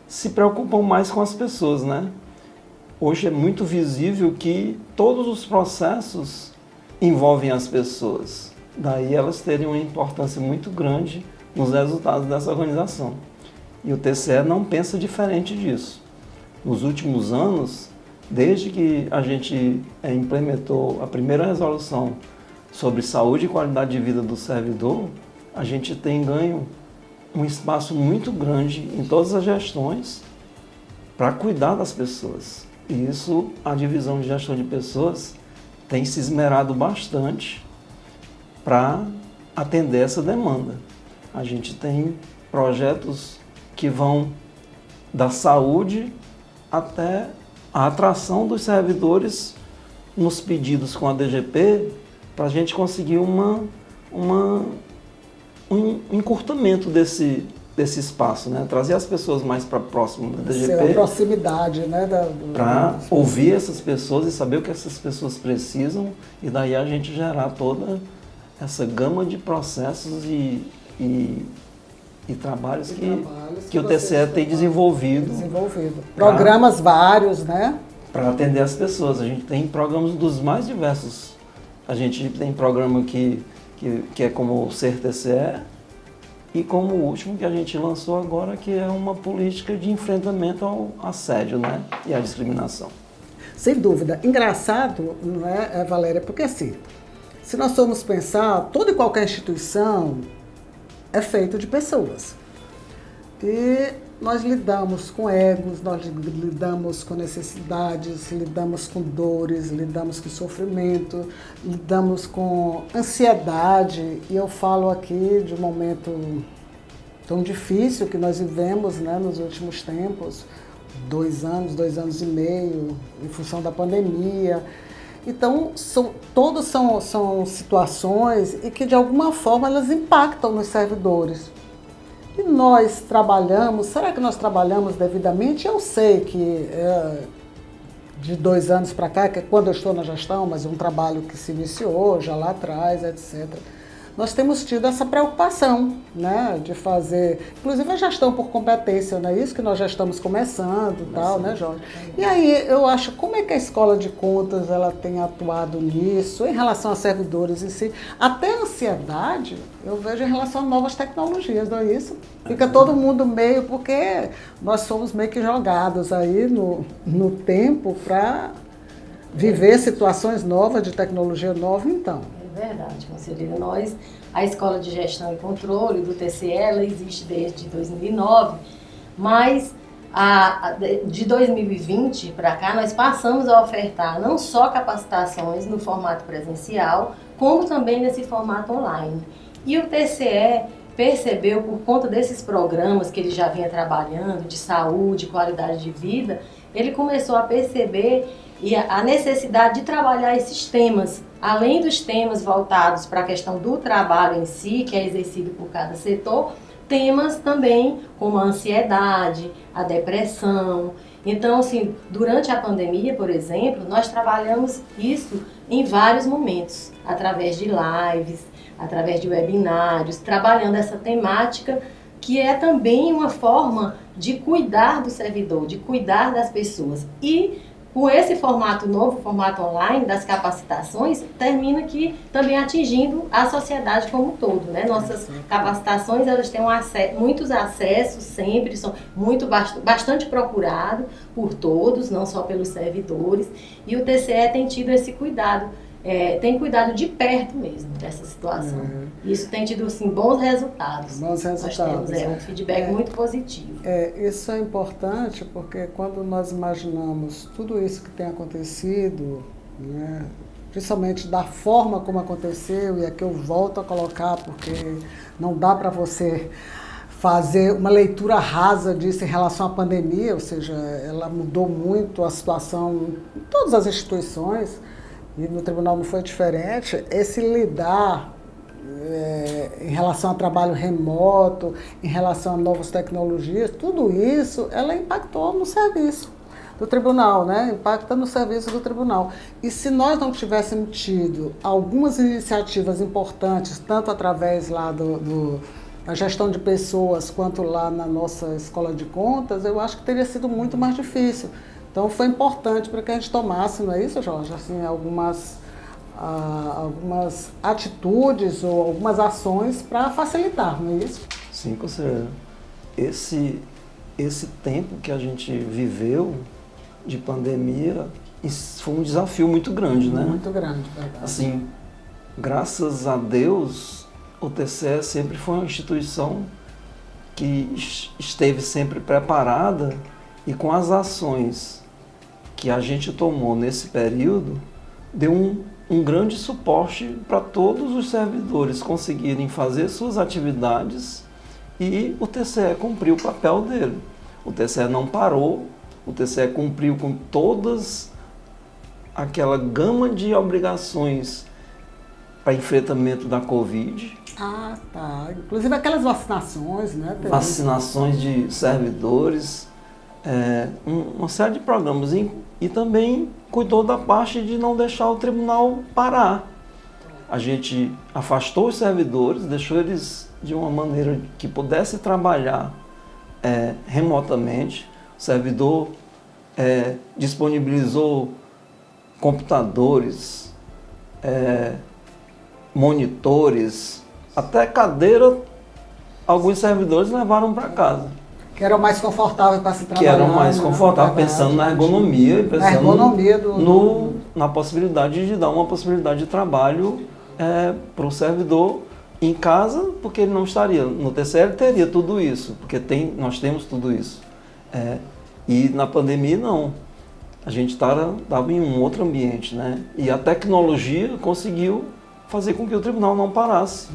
se preocupam mais com as pessoas, né? Hoje é muito visível que todos os processos envolvem as pessoas. Daí elas terem uma importância muito grande nos resultados dessa organização. E o TCE não pensa diferente disso. Nos últimos anos, desde que a gente implementou a primeira resolução sobre saúde e qualidade de vida do servidor, a gente tem ganho um espaço muito grande em todas as gestões para cuidar das pessoas. E isso, a divisão de gestão de pessoas tem se esmerado bastante para atender essa demanda. A gente tem projetos que vão da saúde até a atração dos servidores nos pedidos com a DGP, para a gente conseguir um encurtamento desse espaço, né? Trazer as pessoas mais para próximo da DGP. A proximidade, né? Para ouvir essas pessoas e saber o que essas pessoas precisam, e daí a gente gerar toda essa gama de processos e trabalhos que o TCE tem desenvolvido. Programas vários, né? Para atender as pessoas. A gente tem programas dos mais diversos. A gente tem programa que é como o Ser TCE, e como o último que a gente lançou agora, que é uma política de enfrentamento ao assédio, né? E à discriminação. Sem dúvida. Engraçado, não é, Valéria? Porque assim, se nós formos pensar, toda e qualquer instituição é feito de pessoas. E nós lidamos com egos, nós lidamos com necessidades, lidamos com dores, lidamos com sofrimento, lidamos com ansiedade. E eu falo aqui de um momento tão difícil que nós vivemos, né, nos últimos tempos, 2 anos e meio, em função da pandemia. Então, todas são situações e que, de alguma forma, elas impactam nos servidores. E nós trabalhamos, será que nós trabalhamos devidamente? Eu sei que de 2 anos para cá, que é quando eu estou na gestão, mas é um trabalho que se iniciou já lá atrás, etc. Nós temos tido essa preocupação, né, de fazer, inclusive a gestão por competência, não é isso que nós já estamos começando e tal, né, Jorge? E aí eu acho, como é que a Escola de Contas ela tem atuado nisso, em relação a servidores em si, até a ansiedade, eu vejo em relação a novas tecnologias, não é isso? Fica todo mundo meio, porque nós somos meio que jogados aí no tempo para viver situações novas, de tecnologia nova, então. É verdade, conselheira. A Escola de Gestão e Controle do TCE, ela existe desde 2009, mas de 2020 para cá, nós passamos a ofertar não só capacitações no formato presencial, como também nesse formato online. E o TCE percebeu, por conta desses programas que ele já vinha trabalhando, de saúde, qualidade de vida, ele começou a perceber a necessidade de trabalhar esses temas, além dos temas voltados para a questão do trabalho em si, que é exercido por cada setor, temas também como a ansiedade, a depressão. Então, assim, durante a pandemia, por exemplo, nós trabalhamos isso em vários momentos, através de lives, através de webinários, trabalhando essa temática que é também uma forma de cuidar do servidor, de cuidar das pessoas. E com esse formato novo, formato online das capacitações, termina que também atingindo a sociedade como um todo, né? Nossas capacitações, elas têm muitos acessos sempre, são bastante procurados por todos, não só pelos servidores, e o TCE tem tido esse cuidado, tem cuidado de perto mesmo dessa situação. Isso tem tido, assim, bons resultados. Bons resultados. Nós temos um feedback muito positivo. Isso é importante porque quando nós imaginamos tudo isso que tem acontecido, né, principalmente da forma como aconteceu, e aqui eu volto a colocar porque não dá para você fazer uma leitura rasa disso em relação à pandemia, ou seja, ela mudou muito a situação em todas as instituições, e no tribunal não foi diferente. Esse lidar em relação ao trabalho remoto, em relação a novas tecnologias, tudo isso, ela impactou no serviço do tribunal, né? Impacta no serviço do tribunal. E se nós não tivéssemos tido algumas iniciativas importantes, tanto através lá da gestão de pessoas, quanto lá na nossa escola de contas, eu acho que teria sido muito mais difícil. Então foi importante para que a gente tomasse, não é isso, Jorge? Assim, algumas atitudes ou algumas ações para facilitar, não é isso? Sim, conselheira. Esse tempo que a gente viveu de pandemia, isso foi um desafio muito grande, né? Muito grande, verdade. Assim, graças a Deus, o TCE sempre foi uma instituição que esteve sempre preparada, e com as ações que a gente tomou nesse período, deu um grande suporte para todos os servidores conseguirem fazer suas atividades, e o TCE cumpriu o papel dele. O TCE não parou, o TCE cumpriu com todas aquela gama de obrigações para enfrentamento da Covid. Ah, tá. Inclusive aquelas vacinações, né? Vacinações de servidores, uma série de programas. E também cuidou da parte de não deixar o tribunal parar. A gente afastou os servidores, deixou eles de uma maneira que pudesse trabalhar remotamente. O servidor disponibilizou computadores, monitores, até cadeira, alguns servidores levaram para casa. Que eram mais confortáveis para se trabalhar. Que eram mais confortáveis, pensando na ergonomia e pensando na possibilidade de dar uma possibilidade de trabalho para o servidor em casa, porque ele não estaria. No TCE ele teria tudo isso, porque nós temos tudo isso. E na pandemia não. A gente estava em um outro ambiente, né? E a tecnologia conseguiu fazer com que o tribunal não parasse.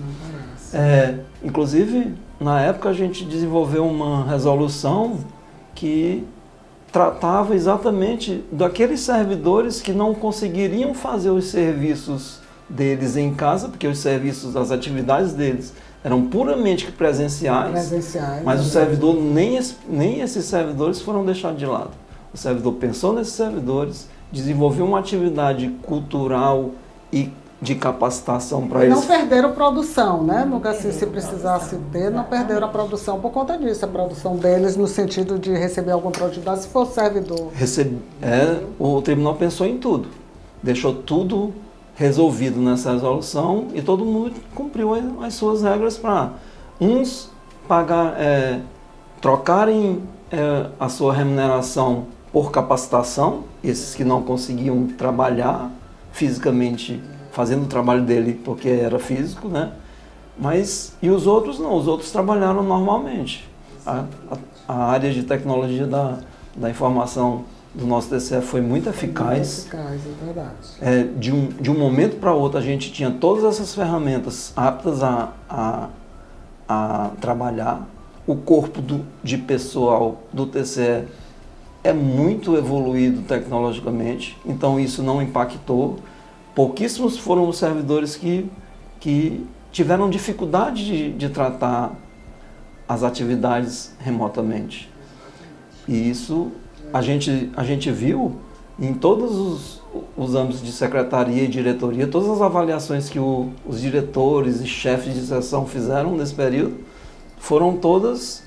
Inclusive, na época a gente desenvolveu uma resolução que tratava exatamente daqueles servidores que não conseguiriam fazer os serviços deles em casa, porque os serviços, as atividades deles eram puramente presenciais, mas o servidor, nem esses servidores foram deixados de lado. O servidor pensou nesses servidores, desenvolveu uma atividade cultural e de capacitação para eles. Não perderam produção, né? Nunca se precisasse ter, não perderam a produção por conta disso. A produção deles no sentido de receber alguma produtividade, se for servidor. O tribunal pensou em tudo. Deixou tudo resolvido nessa resolução e todo mundo cumpriu as suas regras para uns trocarem a sua remuneração por capacitação, esses que não conseguiam trabalhar fisicamente fazendo o trabalho dele porque era físico, né? Mas, e os outros não, os outros trabalharam normalmente. A área de tecnologia da informação do nosso TCE foi muito eficaz. Muito eficaz, é verdade. De um momento para outro a gente tinha todas essas ferramentas aptas a trabalhar. O corpo de pessoal do TCE é muito evoluído tecnologicamente, então isso não impactou. Pouquíssimos foram os servidores que tiveram dificuldade de tratar as atividades remotamente. E isso a gente viu em todos os âmbitos de secretaria e diretoria, todas as avaliações que os diretores e chefes de seção fizeram nesse período foram todas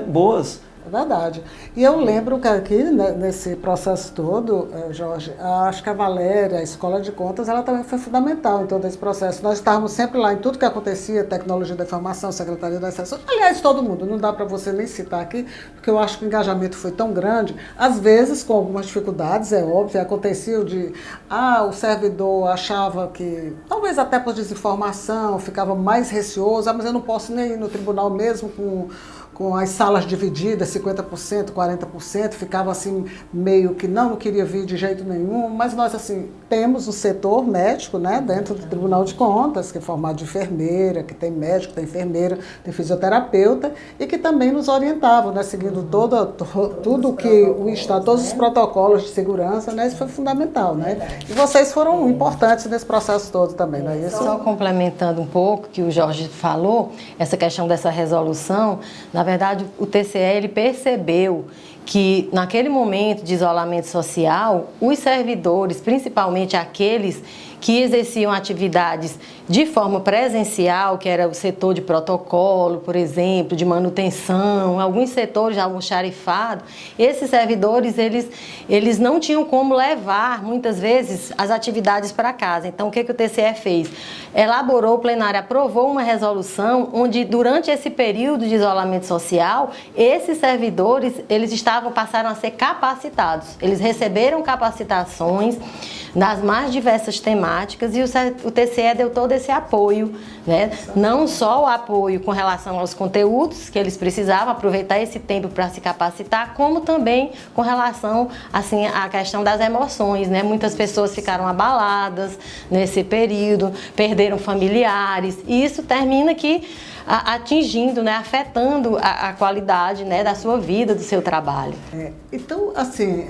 boas. É verdade. E eu lembro que aqui, né, nesse processo todo, Jorge, acho que a Valéria, a Escola de Contas, ela também foi fundamental em todo esse processo. Nós estávamos sempre lá em tudo que acontecia, tecnologia da informação, secretaria da exceção, aliás, todo mundo, não dá para você nem citar aqui, porque eu acho que o engajamento foi tão grande, às vezes com algumas dificuldades, é óbvio, acontecia o servidor achava que, talvez até por desinformação, ficava mais receoso, mas eu não posso nem ir no tribunal mesmo com as salas divididas, 50%, 40%, ficava assim meio que não queria vir de jeito nenhum, mas nós assim temos um setor médico, né, dentro do Tribunal de Contas, que é formado de enfermeira, que tem médico, tem enfermeira, tem fisioterapeuta, e que também nos orientava, né, seguindo tudo que o Estado, todos os protocolos de segurança, né, isso foi fundamental, né, e vocês foram importantes nesse processo todo também, né, isso... Só complementando um pouco o que o Jorge falou, essa questão dessa resolução, na verdade, o TCE ele percebeu que naquele momento de isolamento social, os servidores, principalmente aqueles que exerciam atividades de forma presencial, que era o setor de protocolo, por exemplo, de manutenção, alguns setores de almoxarifado, esses servidores, eles não tinham como levar, muitas vezes, as atividades para casa. Então, o que o TCE fez? Elaborou, o plenário aprovou uma resolução onde, durante esse período de isolamento social, esses servidores, passaram a ser capacitados. Eles receberam capacitações nas mais diversas temáticas e o TCE deu todo esse apoio, né? Não só o apoio com relação aos conteúdos que eles precisavam, aproveitar esse tempo para se capacitar, como também com relação assim, à questão das emoções, né? Muitas pessoas ficaram abaladas nesse período, perderam familiares, e isso termina que atingindo, né, afetando a qualidade, né, da sua vida, do seu trabalho. Então, assim,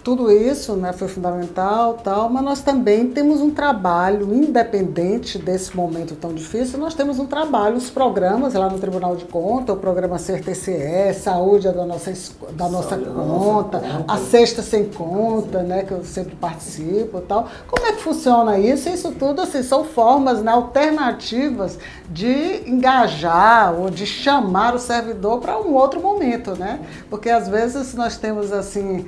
tudo isso, né, foi fundamental, mas nós também temos um trabalho independente desse momento tão difícil. Nós temos um trabalho, os programas lá no Tribunal de Contas, o programa Ser TCE, Saúde é da nossa conta, a Sexta Sem Conta, né, que eu sempre participo e tal. Como é que funciona isso? Isso tudo, assim, são formas, né, alternativas de engajar ou de chamar o servidor para um outro momento, né? Porque às vezes nós temos, assim,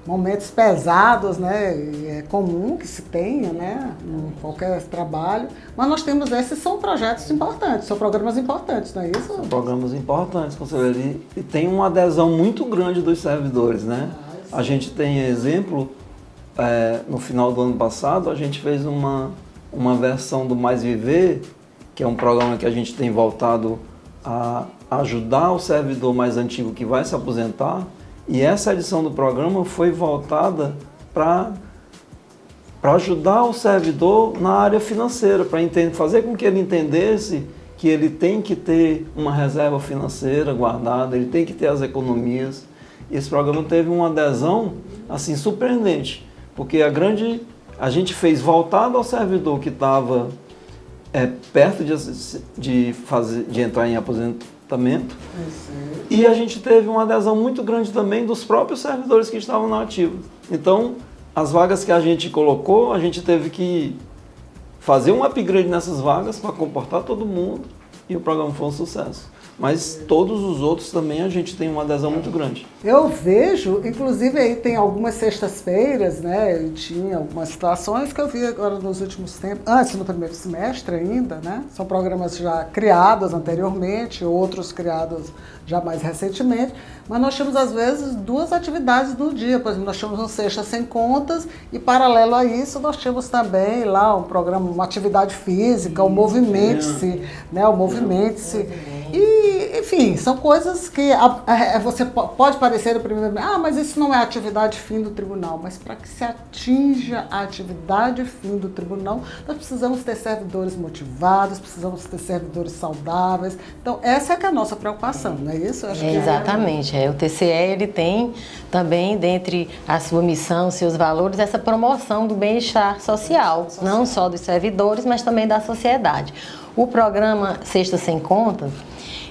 momentos pesados, né? É comum que se tenha, né? Em qualquer trabalho, mas nós temos esses, são projetos importantes, são programas importantes, não é isso? São programas importantes, conselheiro, e tem uma adesão muito grande dos servidores, né? A gente tem exemplo, no final do ano passado, a gente fez uma versão do Mais Viver, que é um programa que a gente tem voltado a ajudar o servidor mais antigo que vai se aposentar. E essa edição do programa foi voltada para ajudar o servidor na área financeira, para fazer com que ele entendesse que ele tem que ter uma reserva financeira guardada, ele tem que ter as economias. E esse programa teve uma adesão assim surpreendente, porque a gente fez voltado ao servidor que estava perto de entrar em aposentamento. E a gente teve uma adesão muito grande também dos próprios servidores que estavam na ativa. Então, as vagas que a gente colocou, a gente teve que fazer um upgrade nessas vagas para comportar todo mundo e o programa foi um sucesso. Mas todos os outros também a gente tem uma adesão muito grande. Eu vejo, inclusive aí tem algumas sextas-feiras, né? E tinha algumas situações que eu vi agora nos últimos tempos, antes no primeiro semestre ainda, né? São programas já criados anteriormente, outros criados já mais recentemente, mas nós tínhamos às vezes 2 atividades no dia. Por exemplo, nós tínhamos um Sexta Sem Contas e paralelo a isso nós tínhamos também lá um programa, uma atividade física, o Movimente-se, né? O Movimente-se. E, enfim, são coisas que você pode parecer no primeiro momento, mas isso não é atividade fim do tribunal. Mas para que se atinja a atividade fim do tribunal, nós precisamos ter servidores motivados, precisamos ter servidores saudáveis. Então, essa é que é a nossa preocupação, não é isso? Acho que exatamente. O TCE ele tem também, dentre a sua missão, seus valores, essa promoção do bem-estar social, não só dos servidores, mas também da sociedade. O programa Sexta Sem Contas,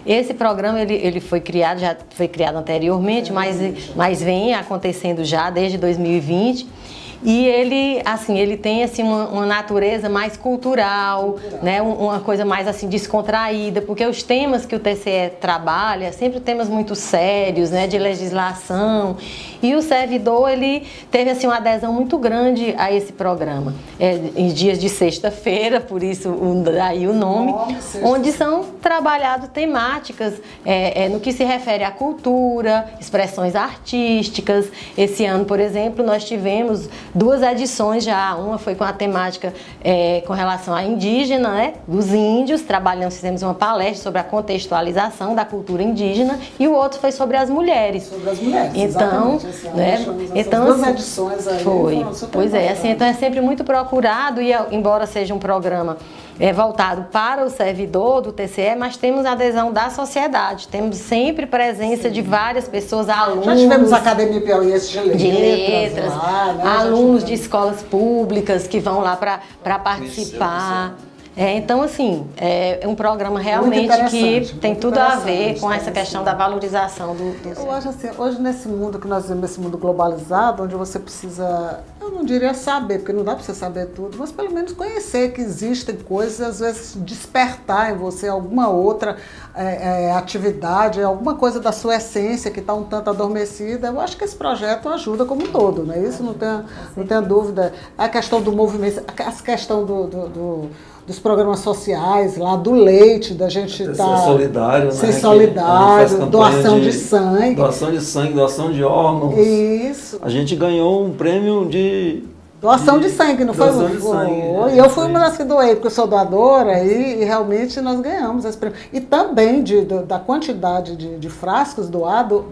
esse programa ele foi criado, já foi criado anteriormente, mas vem acontecendo já desde 2020. E ele tem assim, uma natureza mais cultural, né? Uma coisa mais assim, descontraída, porque os temas que o TCE trabalha, sempre temas muito sérios, né? De legislação. E o servidor, ele teve assim, uma adesão muito grande a esse programa. Em dias de sexta-feira, por isso daí o nome, onde são trabalhadas temáticas no que se refere à cultura, expressões artísticas. Esse ano, por exemplo, nós tivemos 2 edições já. Uma foi com a temática com relação à indígena, né, dos índios. Fizemos uma palestra sobre a contextualização da cultura indígena, e o outro foi sobre as mulheres. Sobre as mulheres, então, então 2 edições aí foram super pois assim, então é sempre muito procurado, e embora seja um programa voltado para o servidor do TCE, mas temos adesão da sociedade, temos sempre presença de várias pessoas, alunos. Já tivemos a Academia Piauiense de Letras lá, né? Alunos de escolas públicas que vão lá para participar. Então, assim, é um programa realmente que tem tudo a ver com essa questão da valorização do Eu acho assim, hoje nesse mundo que nós vivemos, nesse mundo globalizado, onde você precisa, eu não diria saber, porque não dá para você saber tudo, mas pelo menos conhecer que existem coisas, às vezes despertar em você alguma outra atividade, alguma coisa da sua essência que está um tanto adormecida. Eu acho que esse projeto ajuda como um todo, não é isso? Não tenha dúvida. A questão do movimento, a questão dos programas sociais, lá do leite, da gente estar... solidário, ser né? solidário, doação de sangue. Doação de sangue, doação de órgãos. Isso. A gente ganhou um prêmio de... Doação de sangue, não foi? Doação de sangue. E eu fui uma das que doei, porque eu sou doadora, e realmente nós ganhamos esse prêmio. E também da quantidade de frascos doados,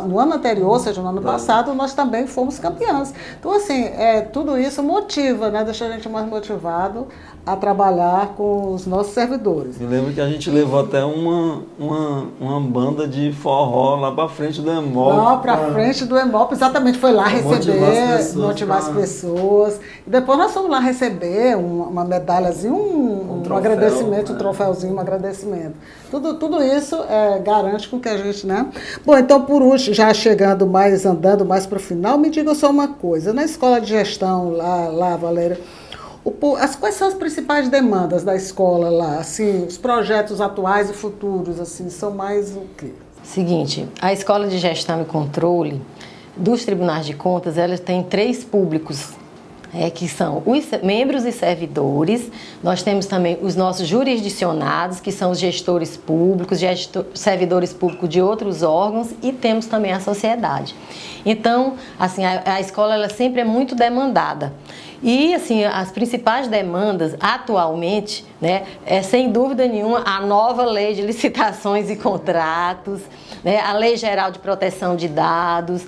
no ano anterior, ou seja, no ano passado, nós também fomos campeãs. Então, assim, tudo isso motiva, né? Deixa a gente mais motivado a trabalhar com os nossos servidores. Me lembro que a gente levou até uma banda de forró lá para frente do EMOP. Lá para frente do EMOP, exatamente, foi lá receber, motivar as pessoas. E depois nós fomos lá receber uma medalhazinha, um agradecimento, um troféuzinho, um agradecimento. Tudo isso garante com que a gente, né? Bom, então por último, já andando mais para o final, me diga só uma coisa. Na escola de gestão lá Valéria, quais são as principais demandas da escola lá? Assim, os projetos atuais e futuros, assim, são mais o quê? Seguinte, a Escola de Gestão e Controle dos Tribunais de Contas, ela tem 3 públicos, que são os membros e servidores. Nós temos também os nossos jurisdicionados, que são os gestores públicos, servidores públicos de outros órgãos, e temos também a sociedade. Então, assim, a escola ela sempre é muito demandada. E, assim, as principais demandas atualmente, né, sem dúvida nenhuma, a nova lei de licitações e contratos, né, a Lei Geral de Proteção de Dados,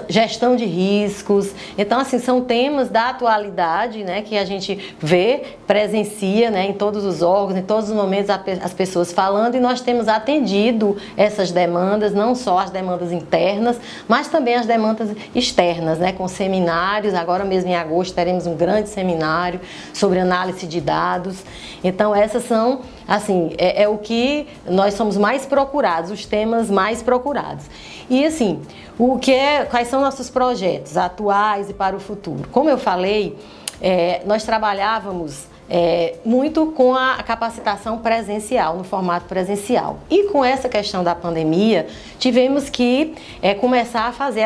gestão de riscos. Então, assim, são temas da atualidade, né, que a gente vê, presencia, né, em todos os órgãos, em todos os momentos as pessoas falando, e nós temos atendido essas demandas, não só as demandas internas, mas também as demandas externas, né, com seminários. Agora mesmo em agosto teremos um grande seminário sobre análise de dados. Então, essas são, assim, o que nós somos mais procurados, os temas mais procurados. E, assim, quais são nossos projetos atuais e para o futuro? Como eu falei, nós trabalhávamos muito com a capacitação presencial, no formato presencial. E com essa questão da pandemia, tivemos que começar a fazer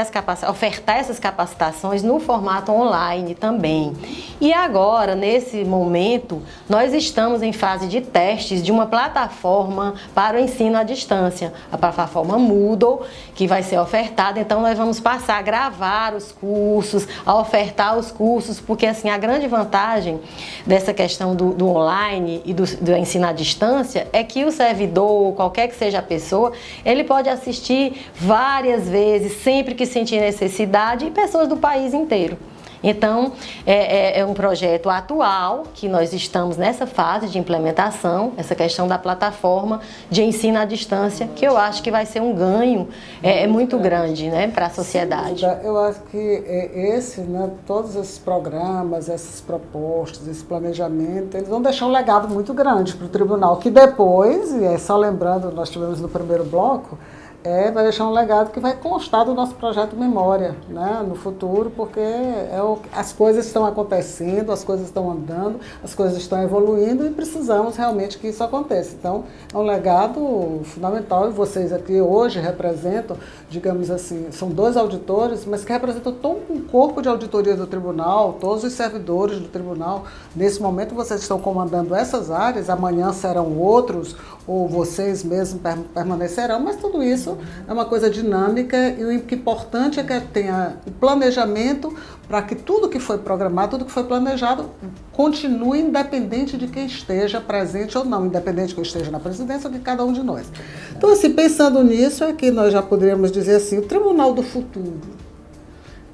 ofertar essas capacitações no formato online também. E agora, nesse momento, nós estamos em fase de testes de uma plataforma para o ensino à distância, a plataforma Moodle, que vai ser ofertada. Então, nós vamos passar a gravar os cursos, a ofertar os cursos, porque assim, a grande vantagem dessa questão do online e do ensino à distância é que o servidor, qualquer que seja a pessoa, ele pode assistir várias vezes, sempre que sentir necessidade, e pessoas do país inteiro. Então, é um projeto atual que nós estamos nessa fase de implementação, essa questão da plataforma de ensino à distância, que eu acho que vai ser um ganho muito grande, né, para a sociedade. Eu acho que todos esses programas, essas propostas, esse planejamento, eles vão deixar um legado muito grande para o tribunal, que depois, e só lembrando, nós tivemos no primeiro bloco, vai deixar um legado que vai constar do nosso projeto Memória, né, no futuro, porque as coisas estão acontecendo, as coisas estão andando, as coisas estão evoluindo e precisamos realmente que isso aconteça. Então, é um legado fundamental e vocês aqui hoje representam, digamos assim, são 2 auditores, mas que representam todo um corpo de auditoria do tribunal, todos os servidores do tribunal. Nesse momento vocês estão comandando essas áreas, amanhã serão outros, ou vocês mesmos permanecerão, mas tudo isso é uma coisa dinâmica e o importante é que tenha o planejamento para que tudo que foi programado, tudo que foi planejado, continue independente de quem esteja presente ou não, independente de quem esteja na presidência ou de cada um de nós. Então, assim, pensando nisso, é que nós já poderíamos dizer assim, o Tribunal do Futuro,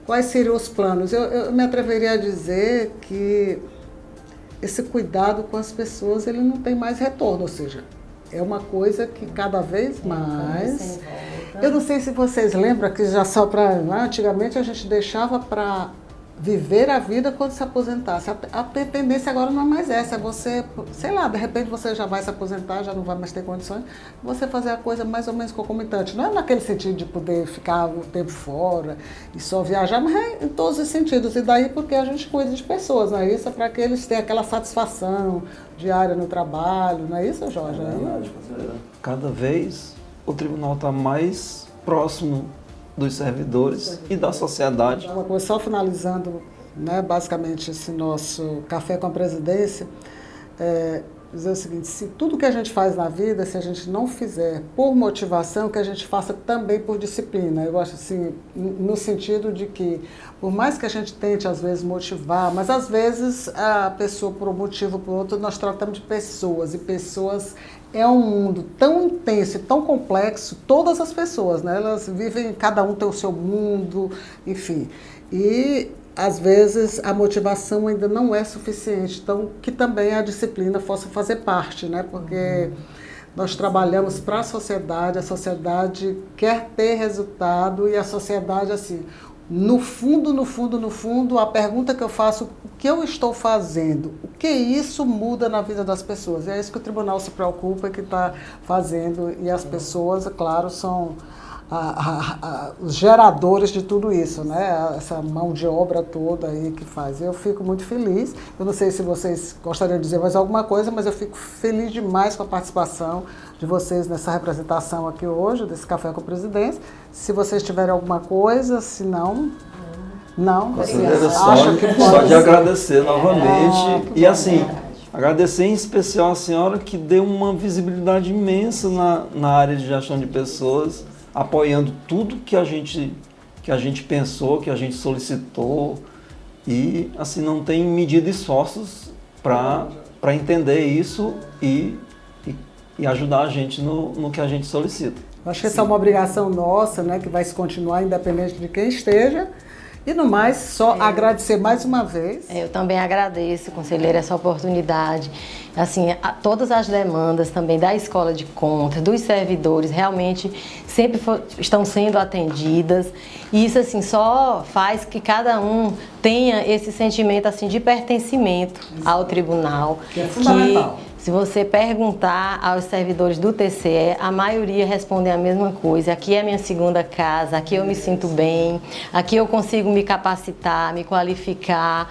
quais seriam os planos? Eu me atreveria a dizer que esse cuidado com as pessoas, ele não tem mais retorno, ou seja, é uma coisa que cada vez mais... Eu não sei se vocês lembram que já só para... Antigamente a gente deixava para viver a vida quando se aposentasse. A tendência agora não é mais essa, é você, sei lá, de repente você já vai se aposentar, já não vai mais ter condições, você fazer a coisa mais ou menos concomitante. Não é naquele sentido de poder ficar o tempo fora e só viajar, mas é em todos os sentidos. E daí porque a gente cuida de pessoas, não é isso? É para que eles tenham aquela satisfação diária no trabalho, não é isso, Jorge? Cada vez o tribunal está mais próximo dos servidores e da sociedade. Uma coisa, só finalizando, né, basicamente esse nosso café com a presidência, dizer o seguinte, se tudo que a gente faz na vida, se a gente não fizer por motivação, que a gente faça também por disciplina. Eu acho assim, no sentido de que, por mais que a gente tente às vezes motivar, mas às vezes a pessoa, por um motivo ou por outro, nós tratamos de pessoas, e pessoas é um mundo tão intenso e tão complexo, todas as pessoas, né? Elas vivem, cada um tem o seu mundo, enfim. E às vezes a motivação ainda não é suficiente, então que também a disciplina possa fazer parte, né? Porque nós trabalhamos para a sociedade quer ter resultado e a sociedade, assim, no fundo, a pergunta que eu faço, o que eu estou fazendo? O que isso muda na vida das pessoas? E é isso que o tribunal se preocupa e que está fazendo, e as pessoas, claro, são os geradores de tudo isso, né? Essa mão de obra toda aí que faz. Eu fico muito feliz. Eu não sei se vocês gostariam de dizer mais alguma coisa, mas eu fico feliz demais com a participação de vocês nessa representação aqui hoje, desse Café com a Presidência. Se vocês tiverem alguma coisa, se não... Não, só de agradecer novamente. E assim, agradecer em especial a senhora que deu uma visibilidade imensa na área de gestão de pessoas, apoiando tudo que a gente pensou, que a gente solicitou, e assim não tem medido esforços para entender isso e ajudar a gente no que a gente solicita. Acho que essa é uma obrigação nossa, né, que vai se continuar independente de quem esteja. E no mais, só agradecer mais uma vez. Eu também agradeço, conselheira, essa oportunidade. Assim, todas as demandas também da Escola de Contas, dos servidores, realmente sempre estão sendo atendidas. E isso, assim, só faz que cada um tenha esse sentimento, assim, de pertencimento ao tribunal. Que é fundamental. Se você perguntar aos servidores do TCE, a maioria respondem a mesma coisa. Aqui é a minha segunda casa, aqui eu me sinto bem, aqui eu consigo me capacitar, me qualificar.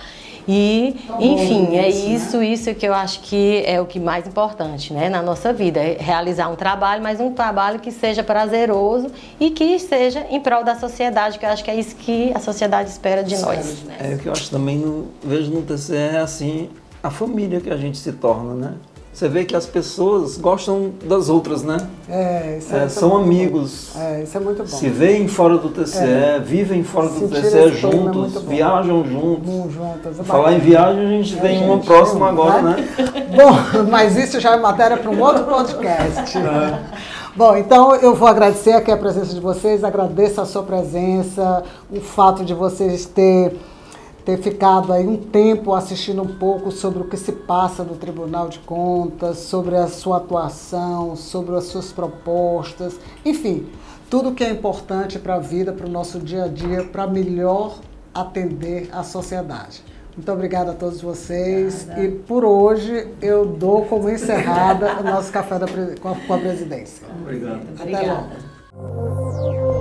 E, enfim, é isso, né? Isso que eu acho que é o que mais importante, né, na nossa vida, é realizar um trabalho, mas um trabalho que seja prazeroso e que seja em prol da sociedade, que eu acho que é isso que a sociedade espera de nós. É o que eu acho também, vejo no TCE, é assim, a família que a gente se torna, né? Você vê que as pessoas gostam das outras, né? São amigos. Isso é muito bom. Se veem fora do TCE, vivem fora do TCE juntos, viajam juntos. Falar em viagem, a gente tem uma próxima agora, né? Bom, mas isso já é matéria para um outro podcast. Bom, então eu vou agradecer aqui a presença de vocês, agradeço a sua presença, o fato de vocês ter ficado aí um tempo assistindo um pouco sobre o que se passa no Tribunal de Contas, sobre a sua atuação, sobre as suas propostas, enfim, tudo que é importante para a vida, para o nosso dia a dia, para melhor atender a sociedade. Muito obrigada a todos vocês. E por hoje eu dou como encerrada o nosso café com a presidência. Obrigado. Até logo.